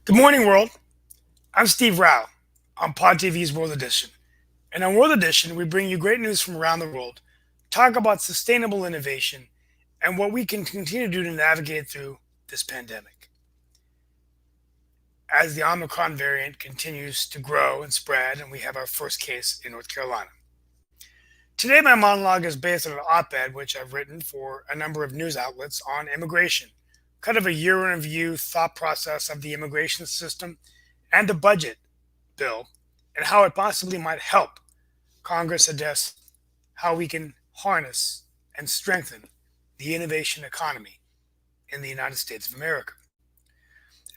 Good morning, world. I'm Steve Rao on Pod TV's World Edition. And on World Edition, we bring you great news from around the world, talk about sustainable innovation, and what we can continue to do to navigate through this pandemic. As the Omicron variant continues to grow and spread, and we have our first case in North Carolina. Today, my monologue is based on an op ed which I've written for a number of news outlets on immigration, kind of a year in review thought process of the immigration system and the budget bill and how it possibly might help Congress address how we can harness and strengthen the innovation economy in the United States of America.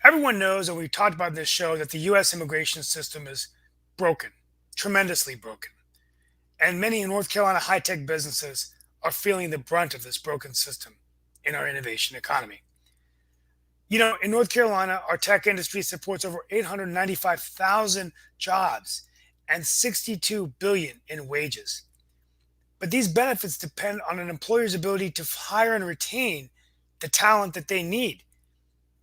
Everyone knows, and we've talked about this show, that the U.S. immigration system is broken, tremendously broken. And many North Carolina high-tech businesses are feeling the brunt of this broken system in our innovation economy. You know, in North Carolina, our tech industry supports over 895,000 jobs and 62 billion in wages. But these benefits depend on an employer's ability to hire and retain the talent that they need.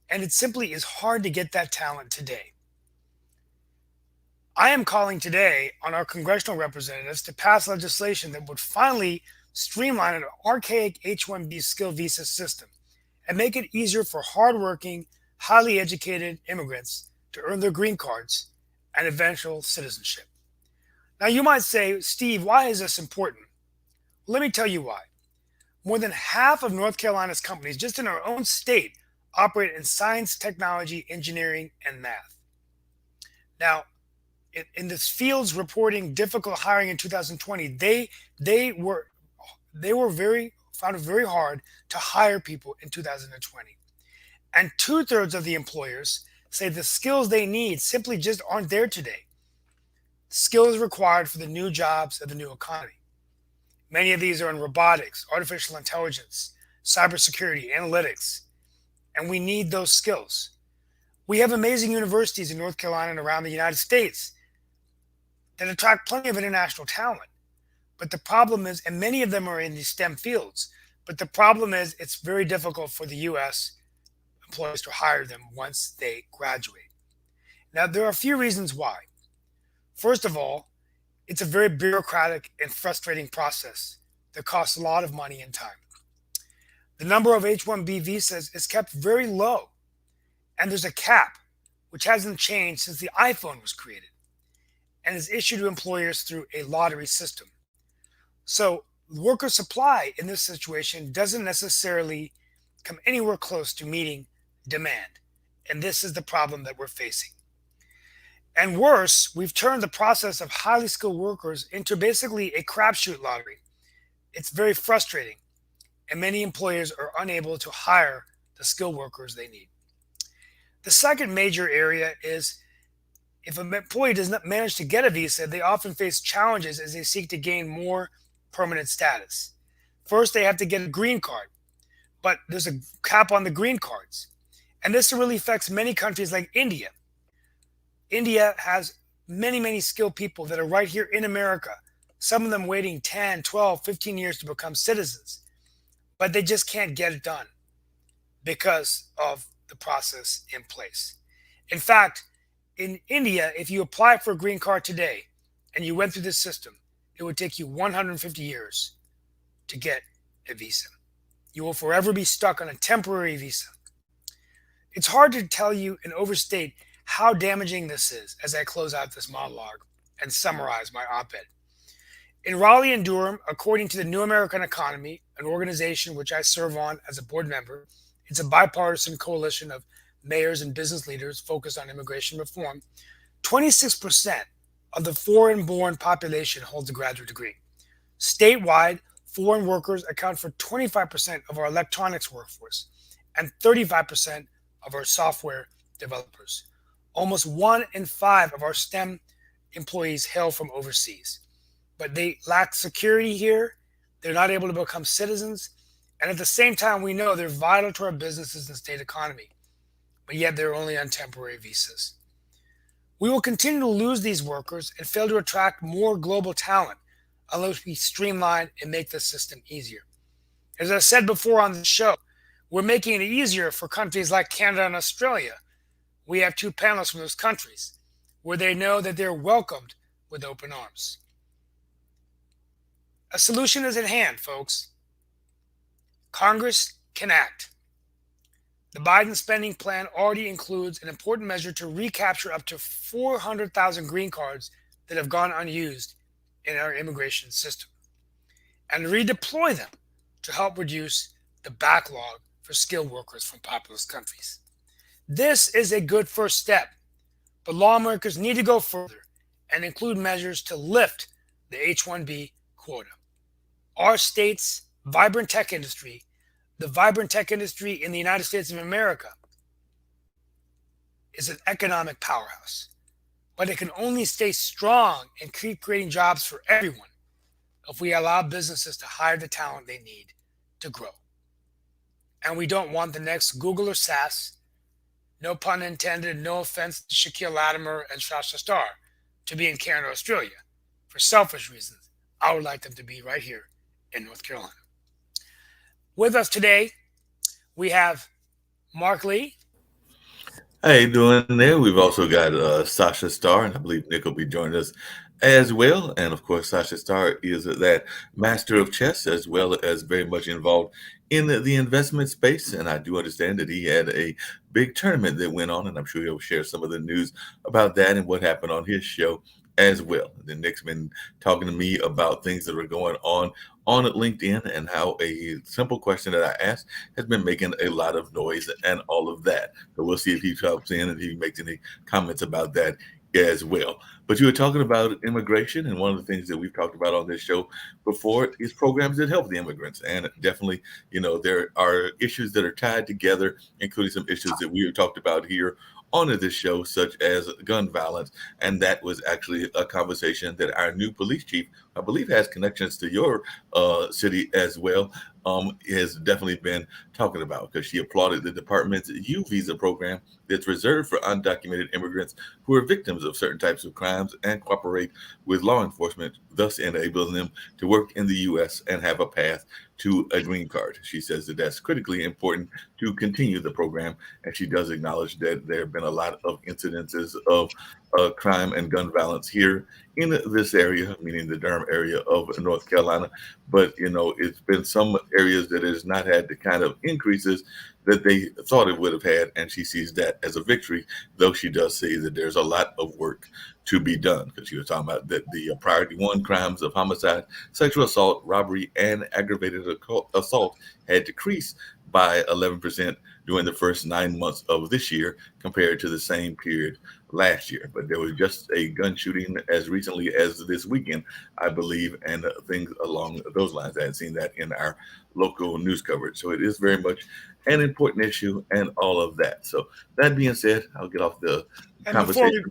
And it simply is hard to get that talent today. I am calling today on our congressional representatives to pass legislation that would finally streamline an archaic H-1B skill visa system and make it easier for hardworking, highly educated immigrants to earn their green cards and eventual citizenship. Now, you might say, Steve, why is this important? Let me tell you why. More than half of North Carolina's companies, just in our own state, operate in science, technology, engineering, and math. Now, in this fields reporting difficult hiring in 2020, they found it very hard to hire people in 2020. And 2/3 of the employers say the skills they need simply just aren't there today. Skills required for the new jobs of the new economy. Many of these are in robotics, artificial intelligence, cybersecurity, analytics, and we need those skills. We have amazing universities in North Carolina and around the United States that attract plenty of international talent. But the problem is, and many of them are in these STEM fields, but the problem is it's very difficult for the U.S. employers to hire them once they graduate. Now, there are a few reasons why. First of all, it's a very bureaucratic and frustrating process that costs a lot of money and time. The number of H-1B visas is kept very low, and there's a cap, which hasn't changed since the iPhone was created, and is issued to employers through a lottery system. So worker supply in this situation doesn't necessarily come anywhere close to meeting demand. And this is the problem that we're facing. And worse, we've turned the process of highly skilled workers into basically a crapshoot lottery. It's very frustrating, and many employers are unable to hire the skilled workers they need. The second major area is if an employee does not manage to get a visa, they often face challenges as they seek to gain more permanent status. First, they have to get a green card, but there's a cap on the green cards. And this really affects many countries like India. India has many, many skilled people that are right here in America, some of them waiting 10, 12, 15 years to become citizens, but they just can't get it done because of the process in place. In fact, in India, if you apply for a green card today and you went through this system, it would take you 150 years to get a visa. You will forever be stuck on a temporary visa. It's hard to tell you and overstate how damaging this is as I close out this monologue and summarize my op-ed. In Raleigh and Durham, according to the New American Economy, an organization which I serve on as a board member, it's a bipartisan coalition of mayors and business leaders focused on immigration reform, 26% of the foreign-born population holds a graduate degree. Statewide, foreign workers account for 25% of our electronics workforce and 35% of our software developers. Almost 1 in 5 of our STEM employees hail from overseas. But they lack security here, they're not able to become citizens, and at the same time, we know they're vital to our businesses and state economy, but yet they're only on temporary visas. We will continue to lose these workers and fail to attract more global talent unless we streamline and make the system easier. As I said before on the show, we're making it easier for countries like Canada and Australia, We have two panelists from those countries where they know that they're welcomed with open arms. A solution is at hand, folks. Congress can act. The Biden spending plan already includes an important measure to recapture up to 400,000 green cards that have gone unused in our immigration system and redeploy them to help reduce the backlog for skilled workers from populous countries. This is a good first step, but lawmakers need to go further and include measures to lift the H-1B quota. Our state's vibrant tech industry, the vibrant tech industry in the United States of America, is an economic powerhouse, but it can only stay strong and keep creating jobs for everyone if we allow businesses to hire the talent they need to grow. And we don't want the next Google or SAS, no pun intended, no offense to Shaquille Latimer and Sasha Starr, to be in Canada or Australia. For selfish reasons, I would like them to be right here in North Carolina. With us today, we have Mark Lee. How you doing there? We've also got Sasha Starr, and I believe Nick will be joining us as well. And of course, Sasha Starr is that master of chess as well as very much involved in the investment space. And I do understand that he had a big tournament that went on, and I'm sure he'll share some of the news about that and what happened on his show as well. Then Nick's been talking to me about things that are going on LinkedIn and how a simple question that I asked has been making a lot of noise and all of that. So we'll see if he comes in and he makes any comments about that as well. But you were talking about immigration, and one of the things that we've talked about on this show before is programs that help the immigrants. And definitely, there are issues that are tied together, including some issues that we have talked about here on this show, such as gun violence. And that was actually a conversation that our new police chief, I believe, has connections to your city as well, has definitely been talking about, because she applauded the department's U visa program that's reserved for undocumented immigrants who are victims of certain types of crimes and cooperate with law enforcement, thus enabling them to work in the U.S. and have a path to a green card. She says that that's critically important to continue the program, and she does acknowledge that there have been a lot of incidences of crime and gun violence here in this area, meaning the Durham area of North Carolina. But, it's been some areas that has not had the kind of increases that they thought it would have had, and she sees that as a victory, though she does say that there's a lot of work to be done, because she was talking about that the priority one crimes of homicide, sexual assault, robbery, and aggravated assault had decreased by 11% during the first 9 months of this year compared to the same period last year. But there was just a gun shooting as recently as this weekend, I believe, and things along those lines. I had seen that in our local news coverage. So it is very much an important issue and all of that. So that being said, I'll get off the And conversation.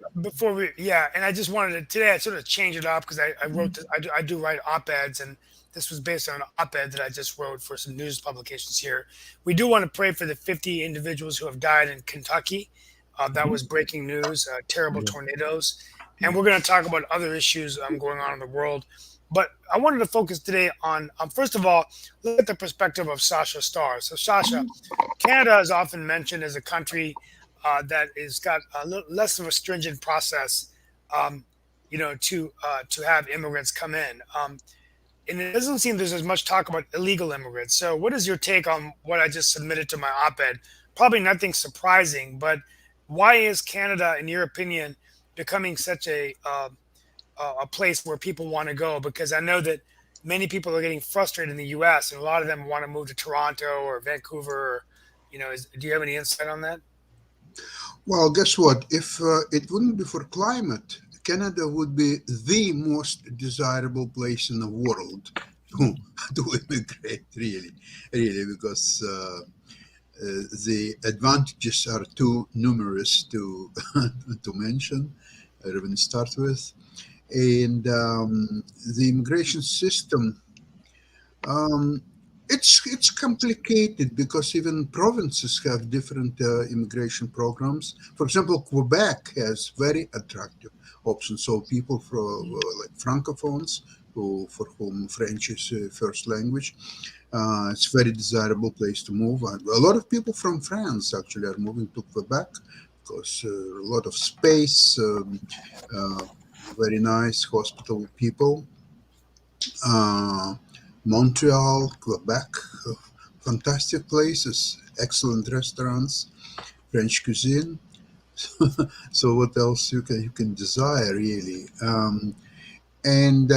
yeah, and I just wanted to today. I sort of change it up because I wrote this. I do write op-eds, and this was based on an op-ed that I just wrote for some news publications here. We do want to pray for the 50 individuals who have died in Kentucky. That was breaking news. Terrible tornadoes, and we're going to talk about other issues going on in the world. But I wanted to focus today on, first of all, look at the perspective of Sasha Starr. So, Sasha, Canada is often mentioned as a country that is got a little less of a stringent process, to have immigrants come in. And it doesn't seem there's as much talk about illegal immigrants. So, what is your take on what I just submitted to my op-ed? Probably nothing surprising, but why is Canada, in your opinion, becoming such a place where people want to go? Because I know that many people are getting frustrated in the U.S. and a lot of them want to move to Toronto or Vancouver. Or, do you have any insight on that? Well, guess what? If it wouldn't be for climate, Canada would be the most desirable place in the world to, to immigrate, really, really, because the advantages are too numerous to to mention, or even start with. And the immigration system, um, it's complicated because even provinces have different immigration programs. For example, Quebec has very attractive options. So people from like francophones, for whom French is first language, it's very desirable place to move. A lot of people from France actually are moving to Quebec because a lot of space, uh, very nice hospitable people. uh, Montreal, Quebec, uh, fantastic places, excellent restaurants, French cuisine. So what else you can desire really? And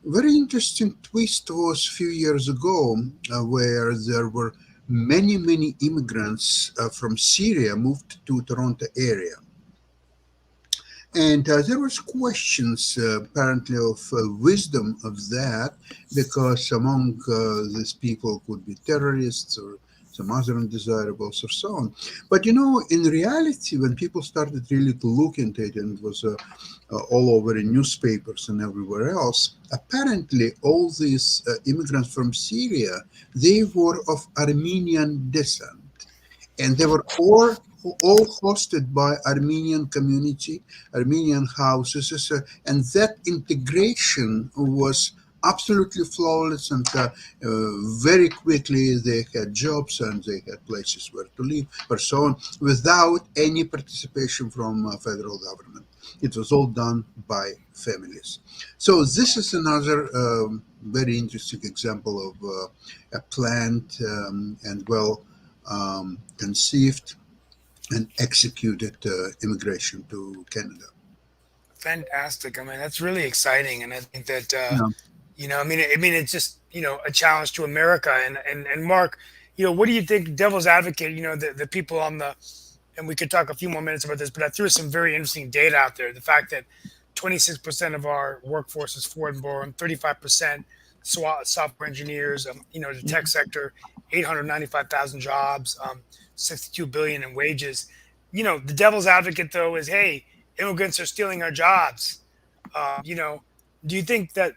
Very interesting twist was a few years ago, where there were many immigrants from Syria moved to Toronto area. And there was questions apparently of wisdom of that, because among these people could be terrorists or some other undesirables or so on. But in reality, when people started really to look into it, and it was all over in newspapers and everywhere else, apparently all these immigrants from Syria, they were of Armenian descent, and they were all hosted by Armenian community, Armenian houses, and that integration was absolutely flawless. And very quickly they had jobs and they had places where to live, or so on, without any participation from federal government. It was all done by families. So this is another very interesting example of a planned and well conceived and executed immigration to Canada. Fantastic. I mean, that's really exciting, and I think that Yeah. it's just a challenge to America. And Mark, what do you think? Devil's advocate, the people on the, and we could talk a few more minutes about this, but I threw some very interesting data out there. The fact that 26% of our workforce is foreign born, 35% software engineers, the tech sector, 895,000 jobs, 62 billion in wages. The devil's advocate though is, hey, immigrants are stealing our jobs. Do you think that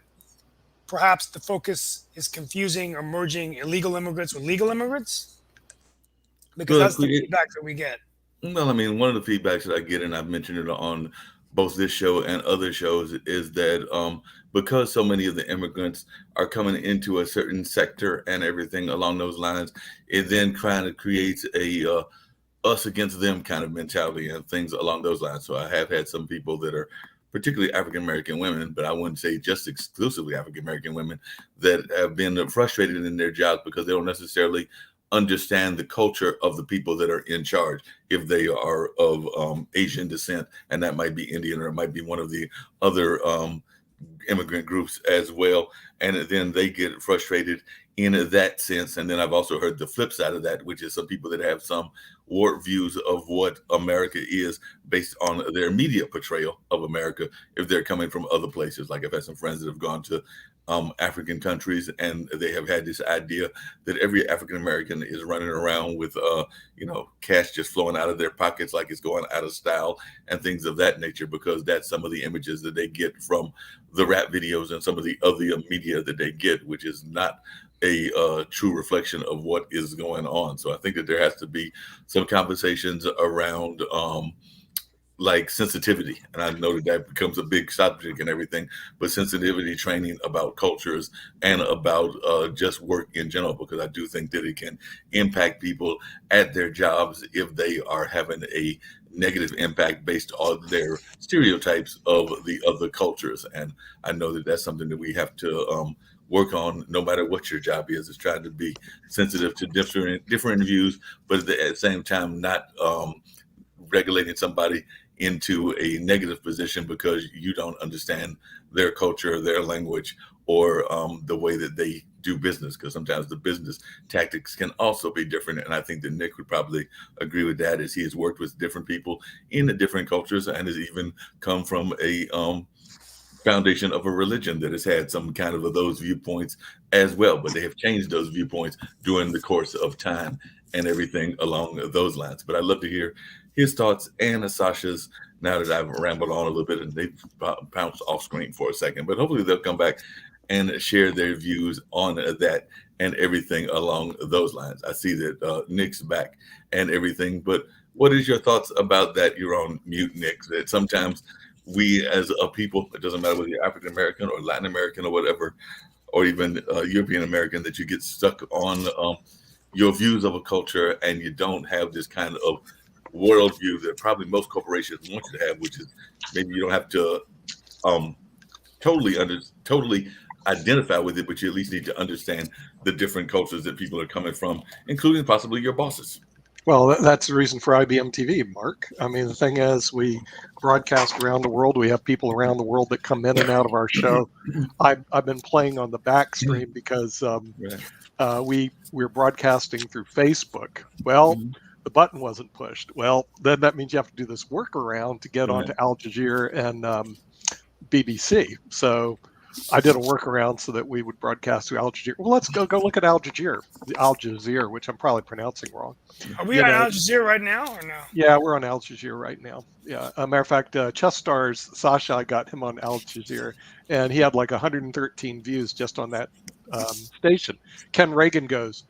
perhaps the focus is confusing or merging illegal immigrants with legal immigrants? Because Well, that's the feedback that we get. Well, I mean, one of the feedbacks that I get, and I've mentioned it on both this show and other shows, is that because so many of the immigrants are coming into a certain sector and everything along those lines, it then kind of creates a us against them kind of mentality and things along those lines. So I have had some people that are particularly African American women, but I wouldn't say just exclusively African American women, that have been frustrated in their jobs because they don't necessarily understand the culture of the people that are in charge. If they are of Asian descent, and that might be Indian, or it might be one of the other immigrant groups as well, and then they get frustrated in that sense. And then I've also heard the flip side of that, which is some people that have some warped views of what America is based on their media portrayal of America, if they're coming from other places. Like I've had some friends that have gone to African countries, and they have had this idea that every African American is running around with cash just flowing out of their pockets like it's going out of style and things of that nature, because that's some of the images that they get from the rap videos and some of the other media that they get, which is not a true reflection of what is going on. So I think that there has to be some conversations around like sensitivity, and I know that that becomes a big subject and everything, but sensitivity training about cultures and about just work in general, because I do think that it can impact people at their jobs if they are having a negative impact based on their stereotypes of the other cultures. And I know that that's something that we have to work on, no matter what your job is trying to be sensitive to different views, but at the same time not regulating somebody into a negative position because you don't understand their culture, their language, or the way that they do business. Because sometimes the business tactics can also be different. And I think that Nick would probably agree with that, as he has worked with different people in the different cultures and has even come from a foundation of a religion that has had some kind of those viewpoints as well. But they have changed those viewpoints during the course of time and everything along those lines. But I'd love to hear his thoughts and Sasha's, now that I've rambled on a little bit and they've bounced off screen for a second. But hopefully they'll come back and share their views on that and everything along those lines. I see that Nick's back and everything. But what is your thoughts about that? You're on mute, Nick. That sometimes we as a people, it doesn't matter whether you're African American or Latin American or whatever, or even European American, that you get stuck on your views of a culture and you don't have this kind of worldview that probably most corporations want you to have, which is maybe you don't have to um, totally identify with it, but you at least need to understand the different cultures that people are coming from, including possibly your bosses. Well, that's the reason for IBM TV, Mark. I mean, the thing is, we broadcast around the world. We have people around the world that come in and out of our show. I've been playing on the back stream because we're broadcasting through Facebook. Well, the button wasn't pushed. Well, then that means you have to do this workaround to get onto Al Jazeera and BBC. So I did a workaround so that we would broadcast to Al Jazeera. Well, let's go look at Al Jazeera, which I'm probably pronouncing wrong. Are we on Al Jazeera right now or no? Yeah, we're on Al Jazeera right now. Yeah, a matter of fact, Chess Stars Sasha, I got him on Al Jazeera, and he had like 113 views just on that station. Ken Reagan goes,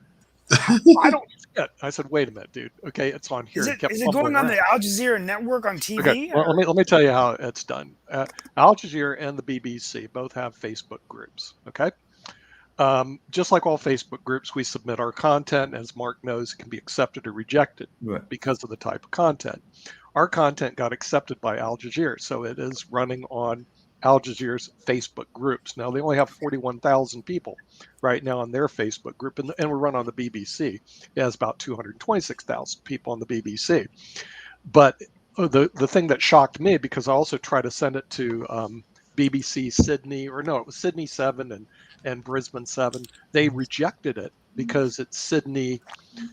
I don't see it. I said, wait a minute, dude. Okay, it's on here. Is it going on the Al Jazeera network on TV? Okay, well, let me tell you how it's done. Al Jazeera and the BBC both have Facebook groups. Okay, just like all Facebook groups, we submit our content. As Mark knows, it can be accepted or rejected because of the type of content. Our content got accepted by Al Jazeera, so it is running on Al Jazeera's Facebook groups. Now, they only have 41,000 people right now on their Facebook group, and we run on the BBC. It has about 226,000 people on the BBC. But the thing that shocked me, because I also tried to send it to BBC Sydney, or no, it was Sydney 7 and Brisbane 7. They rejected it because it's Sydney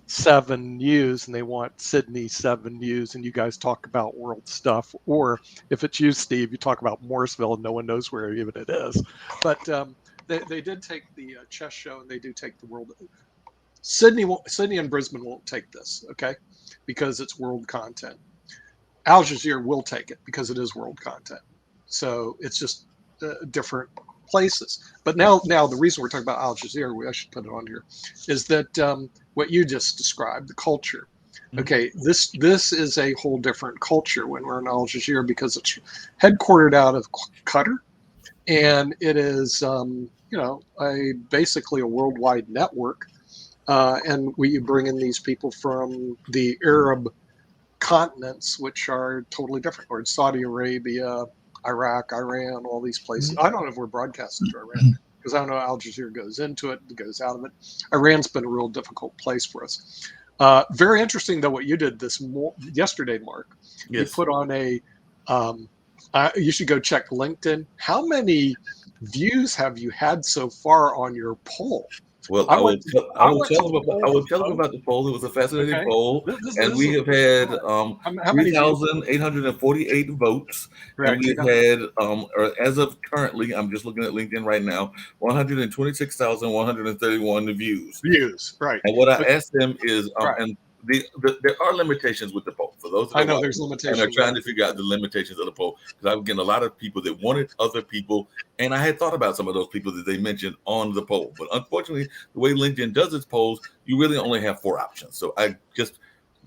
7 News and they want Sydney 7 News, and you guys talk about world stuff. Or if it's you, Steve, you talk about Morrisville and no one knows where even it is. But they did take the chess show, and they do take the world. Sydney and Brisbane won't take this, okay, because it's world content. Al Jazeera will take it because it is world content. So it's just different places. But now the reason we're talking about Al Jazeera, I should put it on here, is that what you just described, the culture. Okay, this is a whole different culture when we're in Al Jazeera, because it's headquartered out of Qatar, and it is basically a worldwide network, and we bring in these people from the Arab continents, which are totally different, or Saudi Arabia, Iraq, Iran, all these places. I don't know if we're broadcasting to Iran, because I don't know Al Jazeera goes into it, goes out of it. Iran's been a real difficult place for us. Very interesting, though, what you did yesterday, Mark. Yes. You put on you should go check LinkedIn. How many views have you had so far on your poll? Well, I will tell them about the poll. It was a fascinating poll, and we have had 3,848 votes, and we've had, as of currently, I'm just looking at LinkedIn right now, 126,131 views. Right. And what I asked them is, and there are limitations with the poll. For those I know there's limitations, and are trying to figure out the limitations of the poll, because I'm getting a lot of people that wanted other people, and I had thought about some of those people that they mentioned on the poll. But unfortunately, the way LinkedIn does its polls, you really only have 4 options. So I just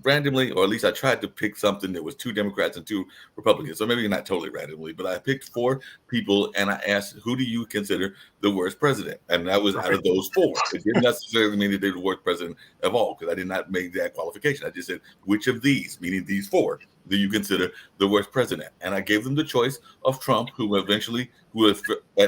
randomly, or at least I tried to pick something that was 2 Democrats and 2 Republicans. So maybe not totally randomly, but I picked 4 people, and I asked, who do you consider the worst president? And that was out of those 4. It didn't necessarily mean that they were the worst president of all, because I did not make that qualification. I just said, which of these, meaning these 4, do you consider the worst president? And I gave them the choice of Trump, who at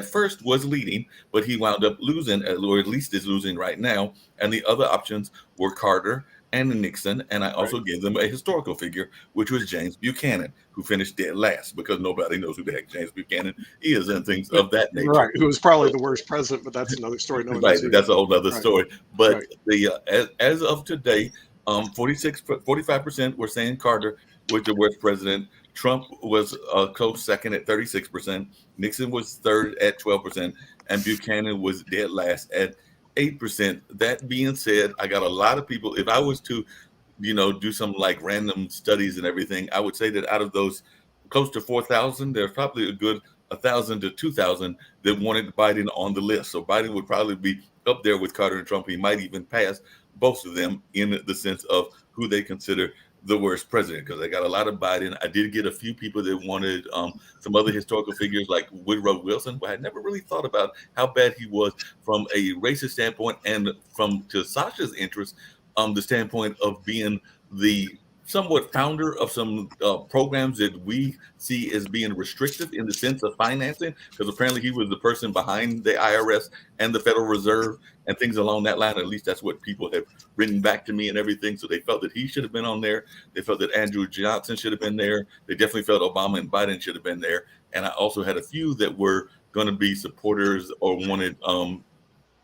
first was leading, but he wound up losing, or at least is losing right now. And the other options were Carter and Nixon, and I also gave them a historical figure, which was James Buchanan, who finished dead last, because nobody knows who the heck James Buchanan is and things of that nature. Right, who was probably the worst president, but that's another story. That's a whole other story. But as of today, 45% were saying Carter was the worst president. Trump was a close second at 36%. Nixon was third at 12%, and Buchanan was dead last at 8%. That being said, I got a lot of people. If I was to, do some like random studies and everything, I would say that out of those close to 4,000, there's probably a good 1,000 to 2,000 that wanted Biden on the list. So Biden would probably be up there with Carter and Trump. He might even pass both of them in the sense of who they consider the worst president, because I got a lot of Biden. I did get a few people that wanted some other historical figures like Woodrow Wilson, but I never really thought about how bad he was from a racist standpoint, and to Sasha's interest, the standpoint of being the somewhat founder of some programs that we see as being restrictive in the sense of financing, because apparently he was the person behind the IRS and the Federal Reserve and things along that line. At least that's what people have written back to me and everything. So they felt that he should have been on there. They felt that Andrew Johnson should have been there. They definitely felt Obama and Biden should have been there. And I also had a few that were going to be supporters or wanted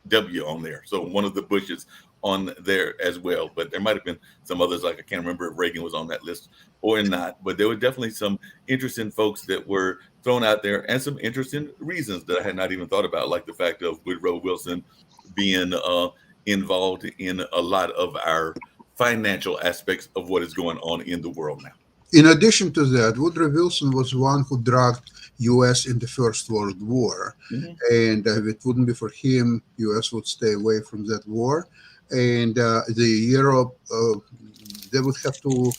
W on there. So one of the Bushes on there as well. But there might have been some others, like I can't remember if Reagan was on that list or not. But there were definitely some interesting folks that were thrown out there and some interesting reasons that I had not even thought about, like the fact of Woodrow Wilson being involved in a lot of our financial aspects of what is going on in the world now. In addition to that, Woodrow Wilson was one who dragged U.S. in the First World War, and if it wouldn't be for him, U.S. would stay away from that war, and the Europe they would have to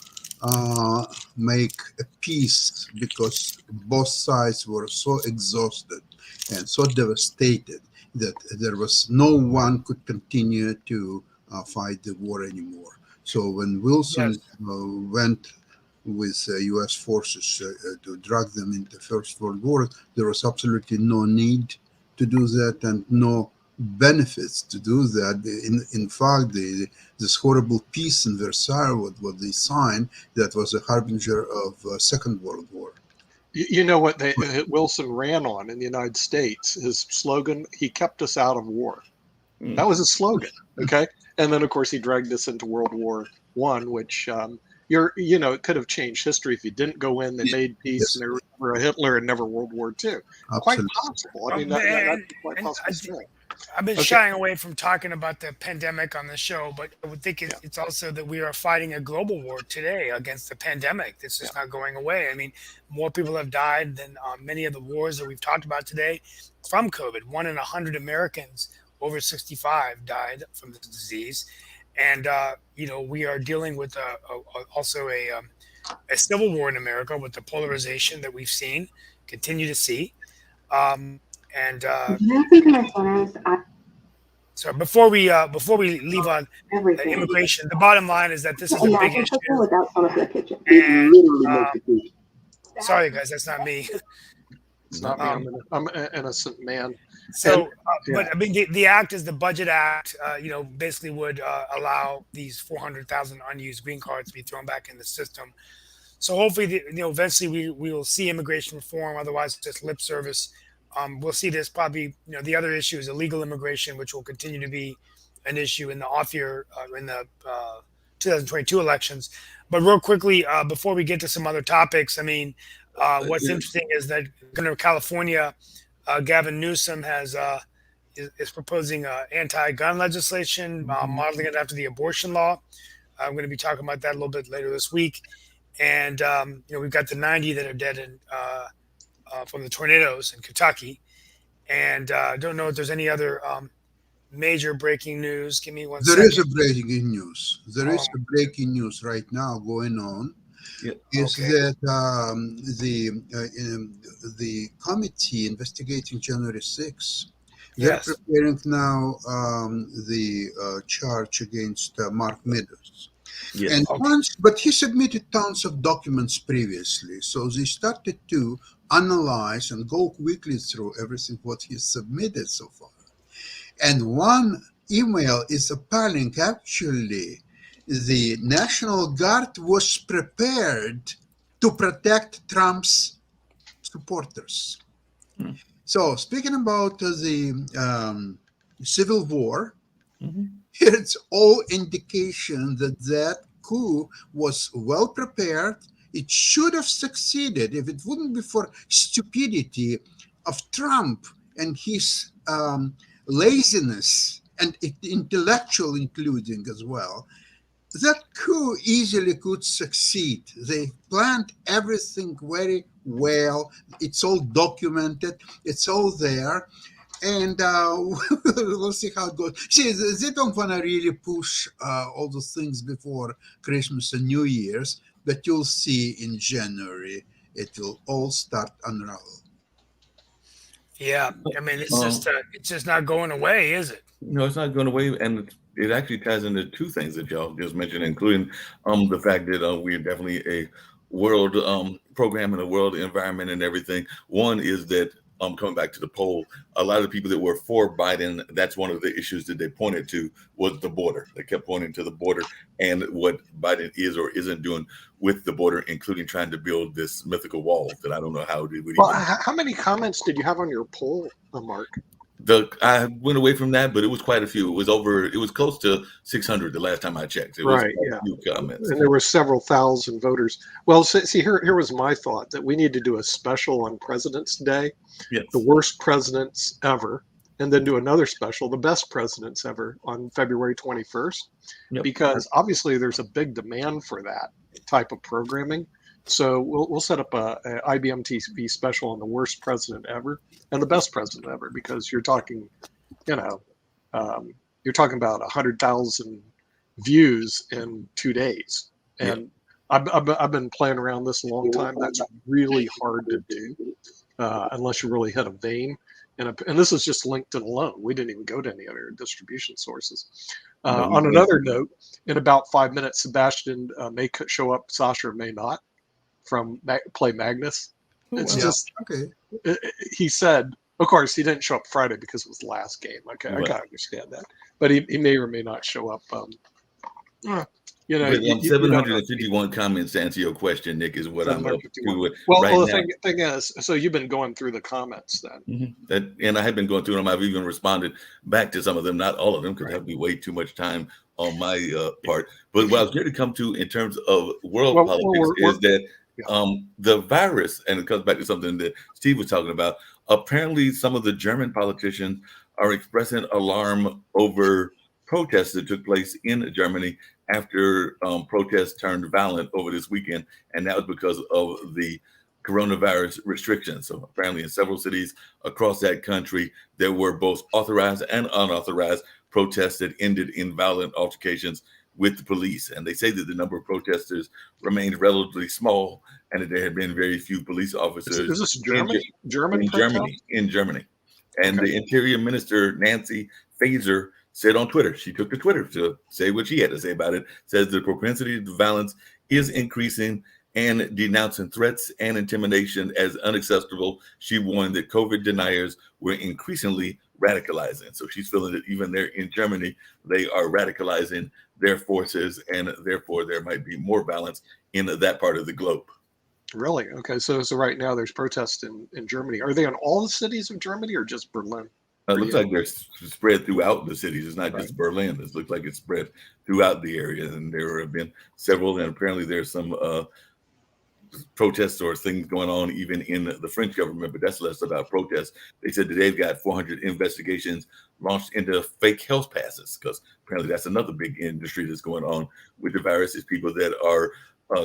make a peace because both sides were so exhausted and so devastated that there was no one could continue to fight the war anymore. So when Wilson went with U.S. forces to drag them into the First World War, there was absolutely no need to do that and no benefits to do that. In fact, this horrible peace in Versailles, what they signed, that was a harbinger of Second World War. You know what Wilson ran on in the United States? His slogan, he kept us out of war. That was his slogan, okay? And then, of course, he dragged us into World War I, which... it could have changed history if he didn't go in. They made peace, and there was never a Hitler and never World War II. Absolutely. Quite possible. I mean, that's quite possible. I've been shying away from talking about the pandemic on the show, but I would think it's also that we are fighting a global war today against the pandemic. This is not going away. I mean, more people have died than many of the wars that we've talked about today from COVID. 1 in 100 Americans over 65 died from the disease. And, we are dealing with also a civil war in America with the polarization that we've seen, continue to see. So before we leave on immigration, the bottom line is that this is a big issue. And, sorry, guys, that's not me. It's not me. I'm an innocent man. So, but I mean, the act is the Budget Act. Basically would allow these 400,000 unused green cards to be thrown back in the system. So hopefully, eventually we will see immigration reform. Otherwise, it's just lip service. We'll see this probably. The other issue is illegal immigration, which will continue to be an issue in the off-year in the 2022 elections. But real quickly, before we get to some other topics, I mean, what's interesting is that Governor of California, Gavin Newsom, is proposing anti-gun legislation, modeling it after the abortion law. I'm going to be talking about that a little bit later this week. And we've got the 90 that are dead from the tornadoes in Kentucky. And I don't know if there's any other major breaking news. Give me one second. There is a breaking news. There is a breaking news right now going on. Is that the committee investigating January 6th, they're preparing now the charge against Mark Meadows. And but he submitted tons of documents previously, so they started to analyze and go quickly through everything what he submitted so far. And one email is appalling. Actually, the National Guard was prepared to protect Trump's supporters. So, speaking about the civil war, it's all indication that coup was well prepared. It should have succeeded if it wouldn't be for stupidity of Trump and his laziness and intellectual including as well. That coup easily could succeed. They planned everything very well. It's all documented. It's all there. And we'll see how it goes. See, they don't want to really push all those things before Christmas and New Year's, but you'll see in January it will all start unravel. Yeah, I mean, it's just not going away, is it? No, it's not going away. And it actually ties into two things that y'all just mentioned, including the fact that we're definitely a world program and a world environment and everything. One is that coming back to the poll, a lot of the people that were for Biden, that's one of the issues that they pointed to was the border. They kept pointing to the border and what Biden is or isn't doing with the border, including trying to build this mythical wall that I don't know how it would Well, even. how many comments did you have on your poll, Mark? I went away from that, but it was quite a few. It was close to 600 the last time I checked. It was Right, quite yeah. a few comments. And there were several thousand voters. Well, see, here was my thought that we need to do a special on President's Day, Yes. the worst presidents ever, and then do another special, the best presidents ever, on February 21st, Yep. because obviously there's a big demand for that type of programming. So we'll set up a IBM TV special on the worst president ever and the best president ever, because you're talking, you know, you're talking about 100,000 views in 2 days, and I've been playing around this a long time. That's really hard to do unless you really hit a vein. And this is just LinkedIn alone. We didn't even go to any other distribution sources. No, On another note, in about 5 minutes, Sebastian may show up. Sasha may not from Play Magnus. It's Yeah. just Okay. he said. Of course, he didn't show up Friday because it was the last game. Okay, I Right. can understand that, but he may or may not show up. You know, But you don't know. 751 comments to answer your question, Nick, is what I'm up to 751. right Well, now. the thing is, so you've been going through the comments then. And I have been going through them. I've even responded back to some of them, not all of them, because Right. that would be way too much time on my part. But what I was going to come to in terms of world Well, politics is that yeah. the virus, and it comes back to something that Steve was talking about, apparently some of the German politicians are expressing alarm over protests that took place in Germany after protests turned violent over this weekend. And that was because of the coronavirus restrictions. So apparently in several cities across that country, there were both authorized and unauthorized protests that ended in violent altercations with the police. And they say that the number of protesters remained relatively small and that there had been very few police officers Is this Germany? in Germany. And Okay. the Interior Minister, Nancy Faeser, said on Twitter, she took to Twitter to say what she had to say about it, says the propensity to violence is increasing and denouncing threats and intimidation as unacceptable. She warned that COVID deniers were increasingly radicalizing. So she's feeling that even there in Germany, they are radicalizing their forces, and therefore there might be more violence in that part of the globe. Really? Okay. So right now there's protests in Germany. Are they in all the cities of Germany or just Berlin? It looks like they're spread throughout the cities. It's not Right. just Berlin. It looks like it's spread throughout the area. And there have been several, and apparently there's some protests or things going on even in the French government, but that's less about protests. They said that they've got 400 investigations launched into fake health passes, because apparently that's another big industry that's going on with the virus, is people that are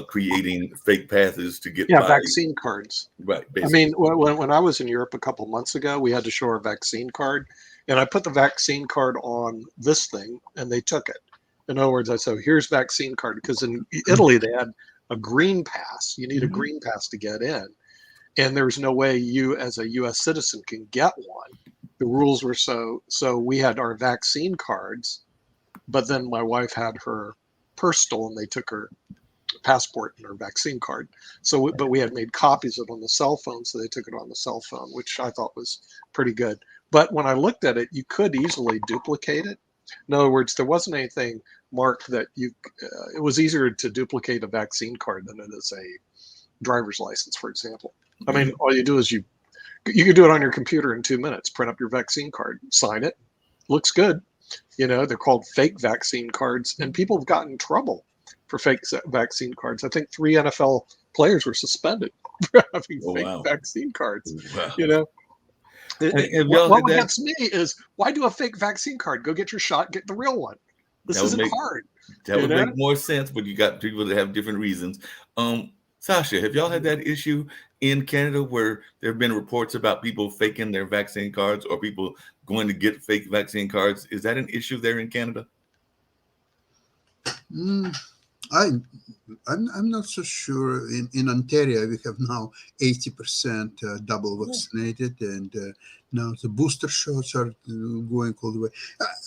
creating fake passes to get by. Vaccine cards. Right. Basically. I mean, when I was in Europe a couple months ago, we had to show our vaccine card, and I put the vaccine card on this thing, and they took it. In other words, I said, "Here's vaccine card," because in Italy they had a green pass. You need a green pass to get in, and there's no way you, as a U.S. citizen, can get one. The rules were so we had our vaccine cards, but then my wife had her purse stolen. They took her passport and her vaccine card. But we had made copies of it on the cell phone, so they took it on the cell phone, which I thought was pretty good. But when I looked at it, you could easily duplicate it. In other words, there wasn't anything marked that it was easier to duplicate a vaccine card than it is a driver's license, for example. I mean, all you do is you can do it on your computer in 2 minutes, print up your vaccine card, sign it, looks good. They're called fake vaccine cards, and people have gotten in trouble for fake vaccine cards. I think 3 NFL players were suspended for having fake vaccine cards. Wow. What gets me is, why do a fake vaccine card? Go get your shot, get the real one. This isn't hard. That would make more sense, but you got people that have different reasons. Sasha, have y'all had that issue in Canada where there have been reports about people faking their vaccine cards or people going to get fake vaccine cards? Is that an issue there in Canada? I, I'm not so sure. In Ontario, we have now 80% double vaccinated, and now the booster shots are going all the way.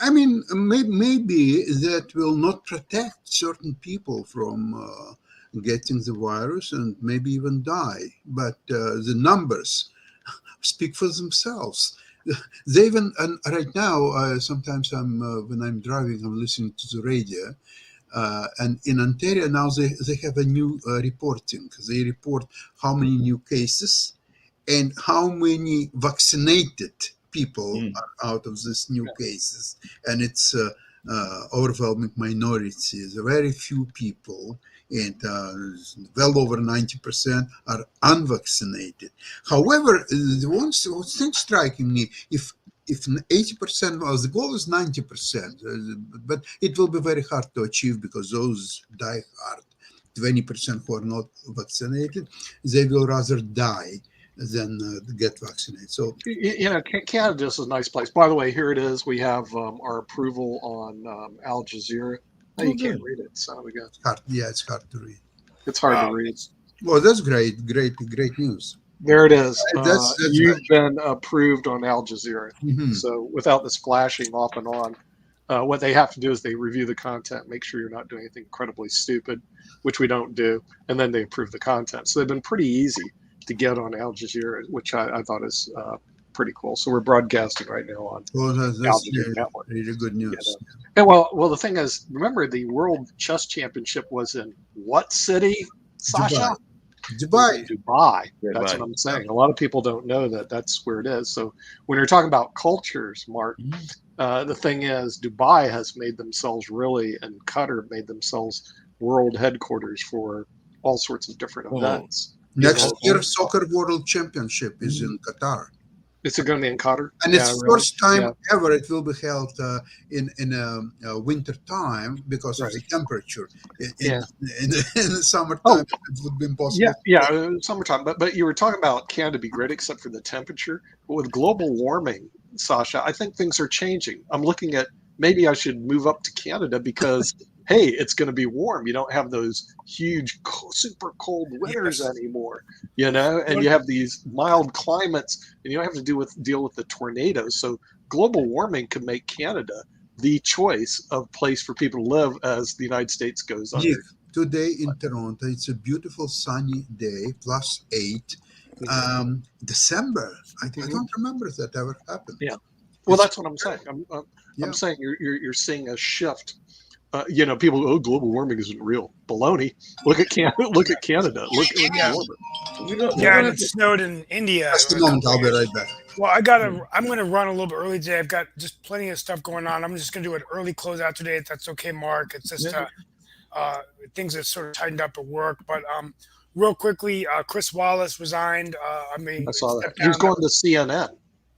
I mean, maybe that will not protect certain people from getting the virus and maybe even die, but the numbers speak for themselves. They even, and right now, sometimes when I'm driving, I'm listening to the radio, and in Ontario now they have a new reporting. They report how many new cases and how many vaccinated people Mm. are out of these new cases. And it's overwhelming minority. There's very few people, and well over 90% are unvaccinated. However, the one thing striking me, if 80% was the goal is 90%, but it will be very hard to achieve because those die hard 20% who are not vaccinated, they will rather die than get vaccinated. So, Canada is a nice place. By the way, here it is. We have our approval on Al Jazeera. Oh, Oh, you can't good. read it, son of a gun. it's hard to read. It's hard to Wow. read. Well, that's great news. There it is. That's You've been approved on Al Jazeera. Mhm. So without this flashing off and on, what they have to do is they review the content, make sure you're not doing anything incredibly stupid, which we don't do, and then they approve the content. So they've been pretty easy to get on Al Jazeera, which I thought is pretty cool. So we're broadcasting right now on Well, Al that's Jazeera Network. really good news. And well, the thing is, remember the World Chess Championship was in what city, Sasha? Dubai. Dubai. That's Dubai. what I'm saying. A lot of people don't know that that's where it is. So when you're talking about cultures, Mark, the thing is, Dubai has made themselves really, and Qatar made themselves world headquarters for all sorts of different events. Next year, Soccer World Championship is in Qatar. Is it going to be in Qatar? And it's first time ever it will be held in winter time because of the temperature. In the summertime, it would be impossible. Summertime. But you were talking about Canada be great except for the temperature. But with global warming, Sasha, I think things are changing. I'm looking at maybe I should move up to Canada because hey, it's going to be warm. You don't have those huge, super cold winters anymore, and you have these mild climates, and you don't have to deal with the tornadoes. So global warming could make Canada the choice of place for people to live as the United States goes under. Today in Toronto, it's a beautiful sunny day, +8. December, I don't remember that ever happened. Yeah, well, that's what I'm saying. I'm saying you're seeing a shift. People, global warming isn't real. Baloney. Look at Canada. Look at Canada. Look at warmer. And it snowed in India. Just a moment, I'll be right back. Well, I'm going to run a little bit early today. I've got just plenty of stuff going on. I'm just going to do an early closeout today, if that's okay, Mark. It's just things that sort of tightened up at work. But real quickly, Chris Wallace resigned. I saw that. He was going to CNN.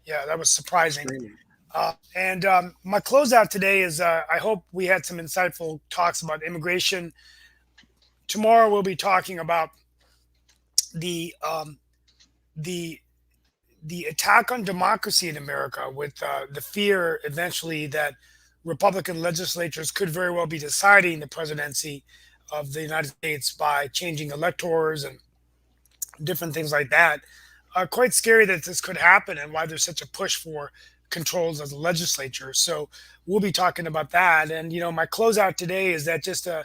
Yeah, that was surprising. And my closeout today is I hope we had some insightful talks about immigration. Tomorrow we'll be talking about the attack on democracy in America, with the fear eventually that Republican legislatures could very well be deciding the presidency of the United States by changing electors and different things like that. Quite scary that this could happen, and why there's such a push for controls of the legislature. So we'll be talking about that. And my closeout today is that just a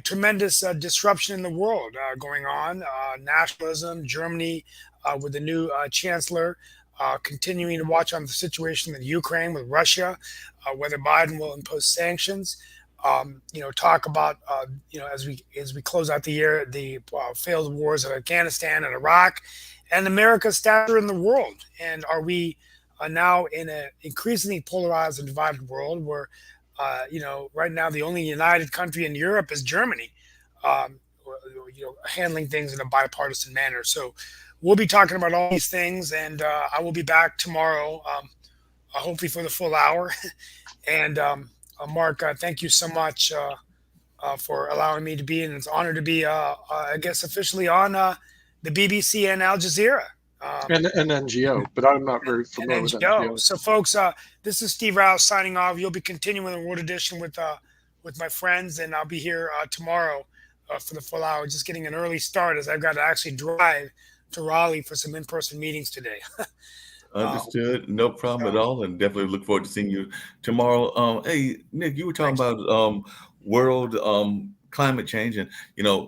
tremendous disruption in the world going on. Nationalism, Germany with the new chancellor, continuing to watch on the situation in Ukraine with Russia, whether Biden will impose sanctions. Talk about as we close out the year, the failed wars in Afghanistan and Iraq, and America's stature in the world. And are we now in an increasingly polarized and divided world where, right now the only united country in Europe is Germany, handling things in a bipartisan manner. So we'll be talking about all these things, and I will be back tomorrow, hopefully for the full hour. And Mark, thank you so much for allowing me to be, and it's an honor to be, I guess, officially on the BBC and Al Jazeera. And NGO, but I'm not very familiar with NGO. So, folks, this is Steve Rao signing off. You'll be continuing the World Edition with with my friends, and I'll be here tomorrow for the full hour, just getting an early start as I've got to actually drive to Raleigh for some in-person meetings today. Um, Understood. No problem so at all, and definitely look forward to seeing you tomorrow. Hey, Nick, you were talking thanks. about world climate change, and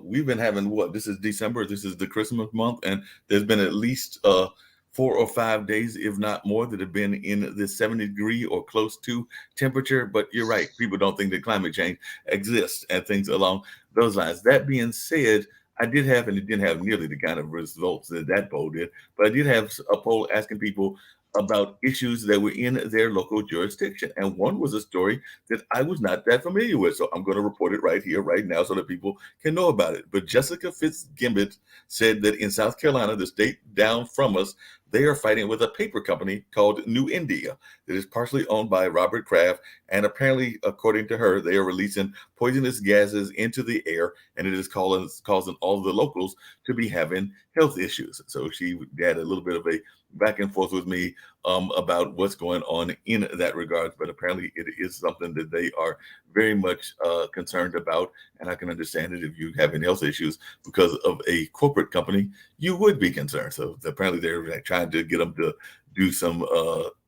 we've been having what? This is December. This is the Christmas month, and there's been at least 4 or 5 days, if not more, that have been in the 70-degree or close to temperature. But you're right; people don't think that climate change exists and things along those lines. That being said, I did have, and it didn't have nearly the kind of results that that poll did, but I did have a poll asking people about issues that were in their local jurisdiction. And one was a story that I was not that familiar with. So I'm going to report it right here, right now, so that people can know about it. But Jessica Fitzgibbon said that in South Carolina, the state down from us, they are fighting with a paper company called New India that is partially owned by Robert Kraft. And apparently, according to her, they are releasing poisonous gases into the air, and it is causing all of the locals to be having health issues. So she had a little bit of a back and forth with me about what's going on in that regard. But apparently it is something that they are very much concerned about. And I can understand it if you have any health issues because of a corporate company, you would be concerned. So apparently they're trying to get them to do some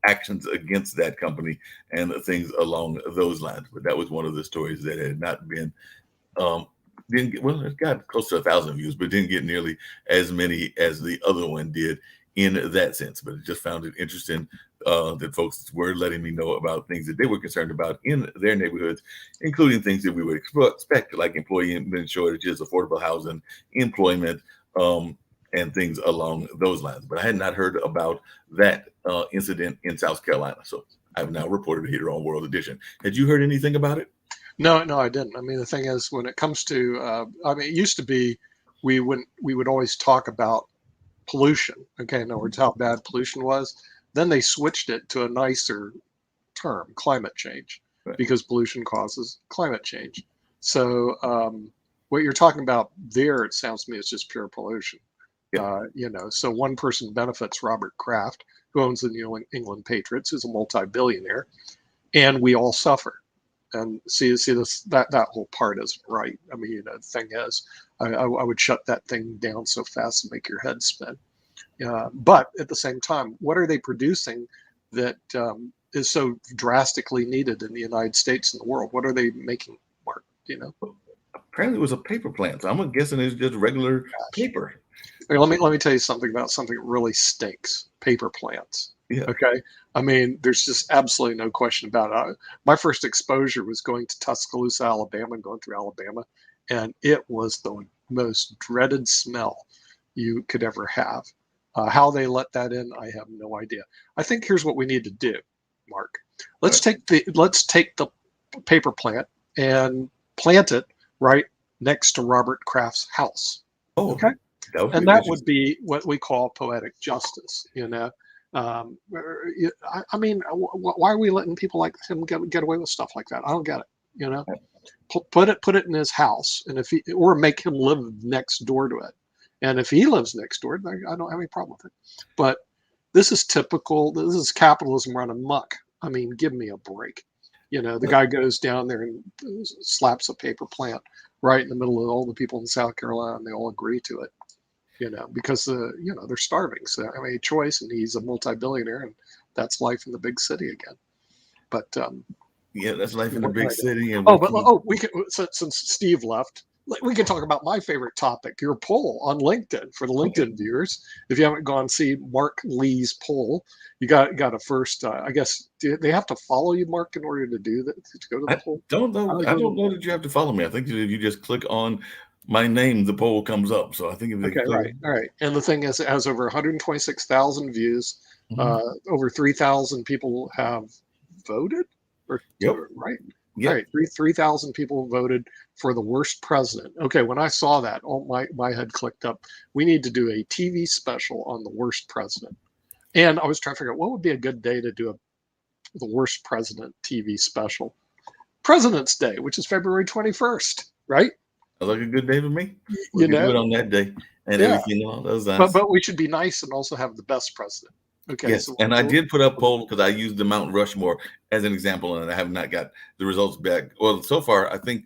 actions against that company and things along those lines. But that was one of the stories that had not been didn't get, well, it got close to 1,000 views, but didn't get nearly as many as the other one did in that sense. But I just found it interesting that folks were letting me know about things that they were concerned about in their neighborhoods, including things that we would expect, like employment shortages, affordable housing, employment, and things along those lines. But I had not heard about that incident in South Carolina. So I've now reported it here on World Edition. Had you heard anything about it? No, no, I didn't. I mean, the thing is, when it comes to, I mean, it used to be we would always talk about pollution. Okay, in other words, how bad pollution was. Then they switched it to a nicer term, climate change, Right. because pollution causes climate change. So what you're talking about there, it sounds to me, is just pure pollution. Yeah. So one person benefits, Robert Kraft, who owns the New England Patriots, who's a multi-billionaire, and we all suffer. And see this that whole part isn't right. I mean, the thing is, I would shut that thing down so fast and make your head spin. But at the same time, what are they producing that is so drastically needed in the United States and the world? What are they making, Mark? Apparently it was a paper plant. So I'm guessing it's just regular Gosh. paper. Okay, let me tell you something about something that really stinks: paper plants. Yeah. Okay. I mean, there's just absolutely no question about it. My first exposure was going to Tuscaloosa, Alabama, and going through Alabama, and it was the most dreaded smell you could ever have. How they let that in, I have no idea. I think here's what we need to do, Mark. Let's take the paper plant and plant it right next to Robert Kraft's house. Oh, Okay. And that would interesting. be what we call poetic justice. I mean, why are we letting people like him get away with stuff like that? I don't get it. Put it in his house, and or make him live next door to it. And if he lives next door, I don't have any problem with it. But this is typical. This is capitalism run amok. I mean, give me a break. The guy goes down there and slaps a paper plant right in the middle of all the people in South Carolina, and they all agree to it. Because they're starving. So I mean, a choice, and he's a multi-billionaire, and that's life in the big city again. But Yeah, that's life in the what can big I do? city. And We can, since Steve left, we can talk about my favorite topic, your poll on LinkedIn for the LinkedIn viewers. If you haven't gone see Mark Lee's poll, you got to first. I guess do they have to follow you, Mark, in order to do that, to go to the I poll? don't know. How do I go to the don't know poll? that you have to follow me. I think if you just click on my name, the poll comes up. So I think if they Okay, click, right, all right. And the thing is, it has over 126,000 views. Mhm. Over 3,000 people have voted, Yep, right? All yep. right, 3,000 people voted for the worst president. Okay, when I saw that, my head clicked up. We need to do a TV special on the worst president. And I was trying to figure out what would be a good day to do the worst president TV special. President's Day, which is February 21st, right? Sounds like a good day for me. We You could do know, it on that day and yeah. everything along those lines. But we should be nice and also have the best president. Okay, Yes, so and I did put up poll because I used the Mount Rushmore as an example, and I have not got the results back. Well, so far, I think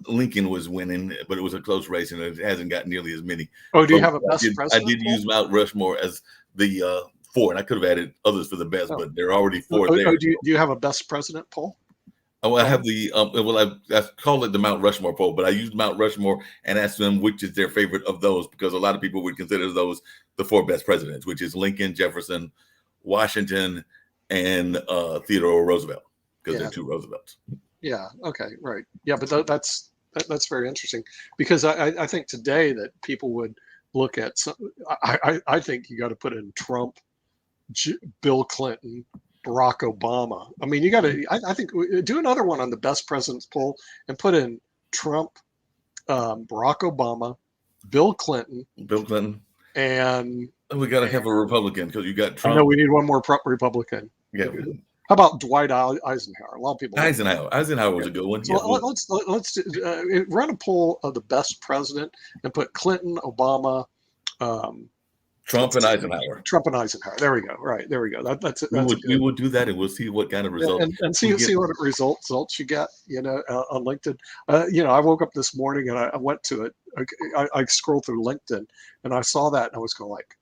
Lincoln was winning, but it was a close race, and it hasn't got nearly as many oh, do you votes. have a best I president did poll? use Mount Rushmore as the four, and I could have added others for the best, Oh, but there are already oh, four oh, there. do you have a best president poll? Oh, I have Going? the well, I call it the Mount Rushmore poll, but I used Mount Rushmore and asked them which is their favorite of those because a lot of people would consider those the four best presidents, which is Lincoln, Jefferson, Washington, and Theodore Roosevelt, because there Yeah, are two Roosevelts. yeah, okay, right. Yeah, but that's very interesting because I think today that people would look at some. I think you got to put in Trump, Bill Clinton, Barack Obama. I mean, you got to. I think do another one on the best presidents poll and put in Trump, Barack Obama, Bill Clinton, Bill Clinton. and We got to have a Republican because you got I know Trump. we need one more Republican. Yeah, How about Dwight Eisenhower? A lot of people don't know. Eisenhower. Eisenhower was Yeah. a good one. So Yeah, well, let's run a poll of the best president and put Clinton, Obama, um, Trump and Eisenhower. Trump and Eisenhower. There we go. Right there we go. That's a We good. will do that, and we'll see what kind of Yeah, results and we get. see what results you get. On LinkedIn. I woke up this morning and I went to it. I scrolled through LinkedIn and I saw that and I was going like